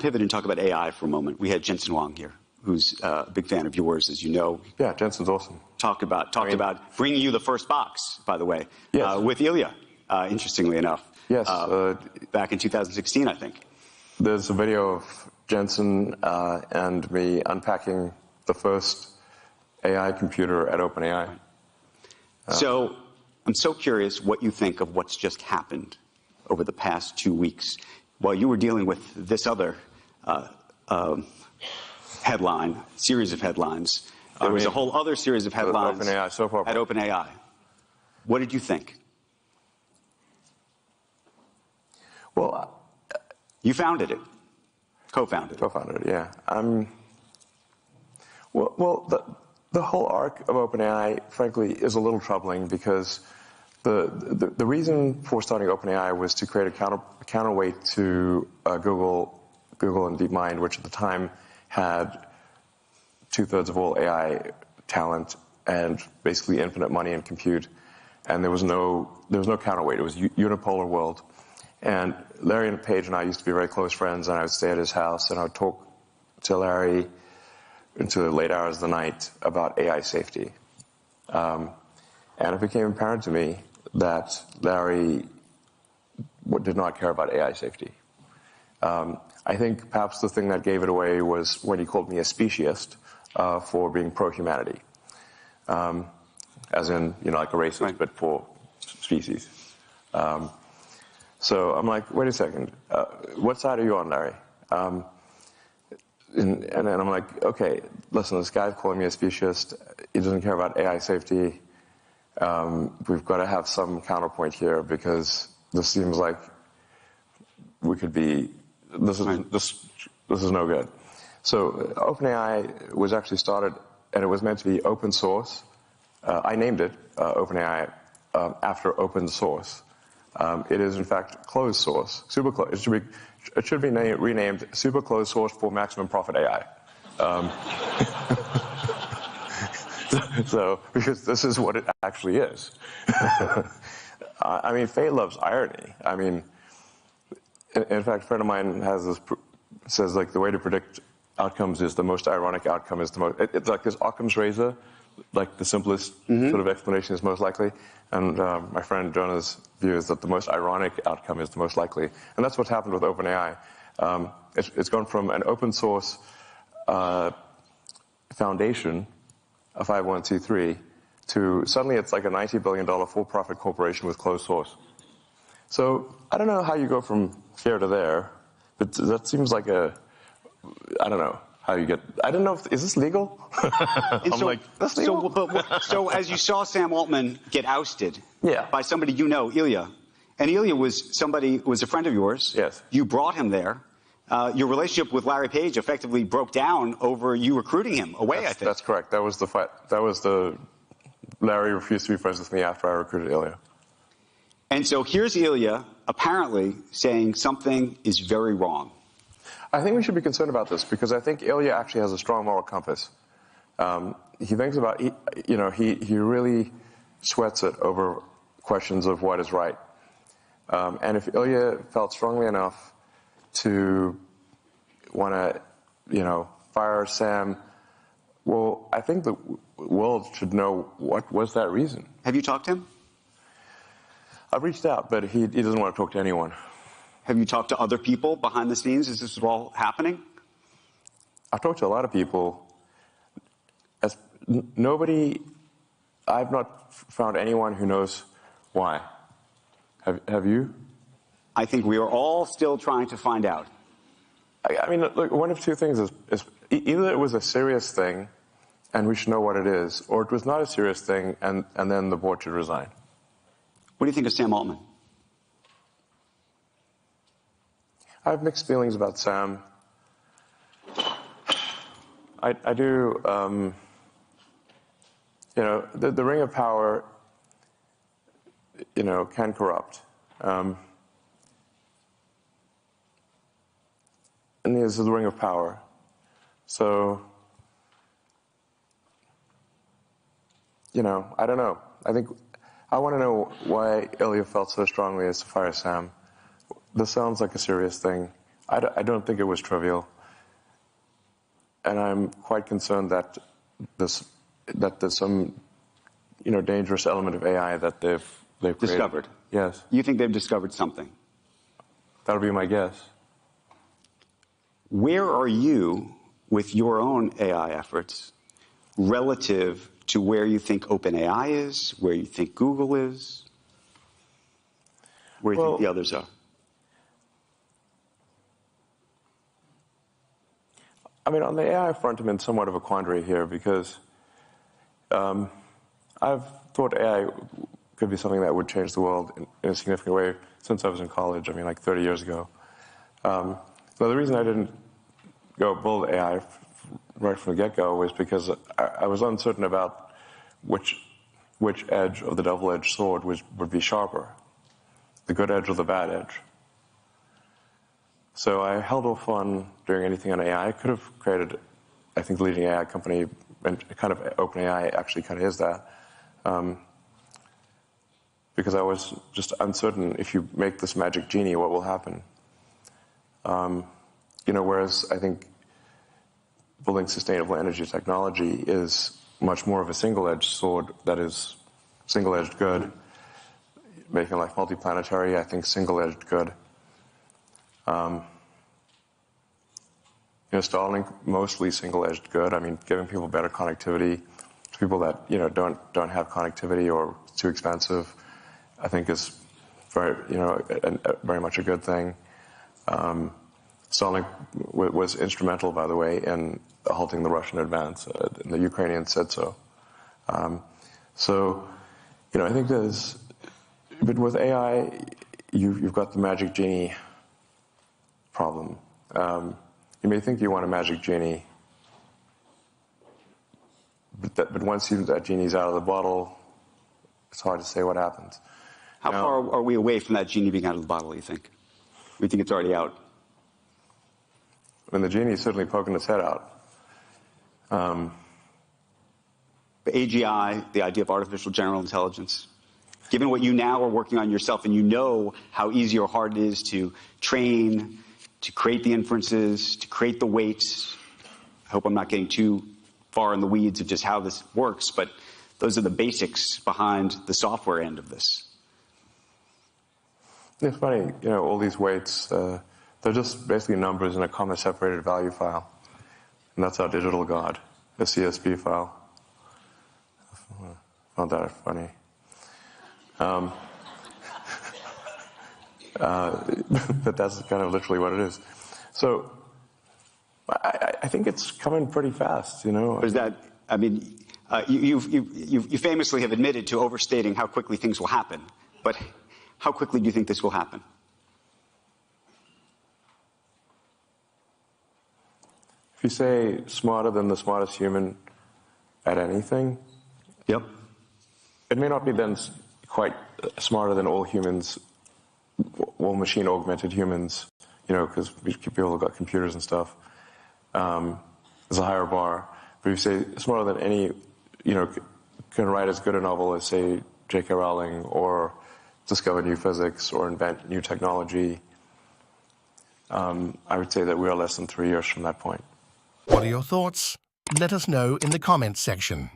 Pivot and talk about AI for a moment. We had Jensen Huang here, who's a big fan of yours, as you know. Yeah, Jensen's awesome. Talked about bringing you the first box, by the way, yes. With Ilya, interestingly enough. Yes. Back in 2016, I think. There's a video of Jensen and me unpacking the first AI computer at OpenAI. So I'm so curious what you think of what's just happened over the past 2 weeks. While you were dealing with this other series of headlines, there was a whole other series of headlines OpenAI, so far at OpenAI. What did you think? Well, you founded it, co-founded it. Co-founded it, yeah. The whole arc of OpenAI, frankly, is a little troubling because the reason for starting OpenAI was to create a counterweight to Google and DeepMind, which at the time had 2/3 of all AI talent and basically infinite money in compute, and there was no counterweight. It was a unipolar world. And Larry and Paige and I used to be very close friends, and I would stay at his house, and I would talk to Larry into the late hours of the night about AI safety. And it became apparent to me that Larry did not care about AI safety. I think perhaps the thing that gave it away was when he called me a speciesist for being pro-humanity. As in, like a racist, right, but for species. So I'm like, wait a second, what side are you on, Larry? And then I'm like, okay, listen, this guy's calling me a speciesist. He doesn't care about AI safety. We've got to have some counterpoint here because this seems like we could be. This is no good. So OpenAI was actually started, and it was meant to be open source. I named it OpenAI after open source. It is in fact closed source, super closed. It should be renamed super closed source for maximum profit AI. So, because this is what it actually is. I mean, fate loves irony. I mean, in fact, a friend of mine says like the way to predict outcomes is the most ironic outcome is the most. It's like this Occam's razor, like the simplest sort of explanation is most likely. And my friend Jonah's view is that the most ironic outcome is the most likely. And that's what's happened with OpenAI. It's gone from an open source foundation, a 501c3, to suddenly it's like a $90 billion for-profit corporation with closed source. So I don't know how you go from here to there, but that seems like I don't know how you get. I don't know is this legal? That's legal. So as you saw Sam Altman get ousted by somebody Ilya, and Ilya was a friend of yours. Yes. You brought him there. Your relationship with Larry Page effectively broke down over you recruiting him away, I think. That's correct. That was the fight. Larry refused to be friends with me after I recruited Ilya. And so here's Ilya apparently saying something is very wrong. I think we should be concerned about this because I think Ilya actually has a strong moral compass. He thinks about, he really sweats it over questions of what is right. And if Ilya felt strongly enough to want to, fire Sam, well, I think the world should know what was that reason. Have you talked to him? I've reached out, but he doesn't want to talk to anyone. Have you talked to other people behind the scenes as this is all happening? I've talked to a lot of people. I've not found anyone who knows why. Have you? I think we are all still trying to find out. I mean, look, one of two things is either it was a serious thing and we should know what it is, or it was not a serious thing and then the board should resign. What do you think of Sam Altman? I have mixed feelings about Sam. I do, the ring of power, can corrupt. And this is the ring of power. So, I don't know. I want to know why Ilya felt so strongly as to fire Sam. This sounds like a serious thing. I don't think it was trivial. And I'm quite concerned that there's some, dangerous element of AI that they've created. Discovered? Yes. You think they've discovered something? That'll be my guess. Where are you with your own AI efforts relative to where you think OpenAI is, where you think Google is, where you think the others are? I mean, on the AI front, I'm in somewhat of a quandary here because I've thought AI could be something that would change the world in a significant way since I was in college. I mean, like 30 years ago. So the reason I didn't go build AI right from the get-go was because I was uncertain about which edge of the double-edged sword would be sharper, the good edge or the bad edge. So I held off on doing anything on AI. I could have created, I think, the leading AI company, and kind of OpenAI actually kind of is that. Because I was just uncertain, if you make this magic genie, what will happen? Whereas I think building sustainable energy technology is much more of a single-edged sword that is single-edged good. Making life multiplanetary, I think single-edged good. Starlink, mostly single-edged good. I mean, giving people better connectivity to people that, don't have connectivity or it's too expensive, I think is very, very much a good thing. Starlink was instrumental, by the way, in halting the Russian advance, and the Ukrainians said so. I think but with AI, you've got the magic genie problem. You may think you want a magic genie, but once that genie's out of the bottle, it's hard to say what happens. How far are we away from that genie being out of the bottle, you think? We think it's already out? I mean, the genie's certainly poking its head out. The AGI, the idea of artificial general intelligence, given what you now are working on yourself, and you know how easy or hard it is to train, to create the inferences, to create the weights. I hope I'm not getting too far in the weeds of just how this works, but those are the basics behind the software end of this. It's funny, all these weights, they're just basically numbers in a comma-separated value file. And that's our digital God, a CSV file. I found that funny. But that's kind of literally what it is. So I think it's coming pretty fast, Is that, I mean, you famously have admitted to overstating how quickly things will happen, but how quickly do you think this will happen? If you say smarter than the smartest human at anything, yep. It may not be then quite smarter than all humans, all machine-augmented humans, because people have got computers and stuff. There's a higher bar. But if you say smarter than any, can write as good a novel as, say, J.K. Rowling, or discover new physics, or invent new technology, I would say that we are less than 3 years from that point. What are your thoughts? Let us know in the comments section.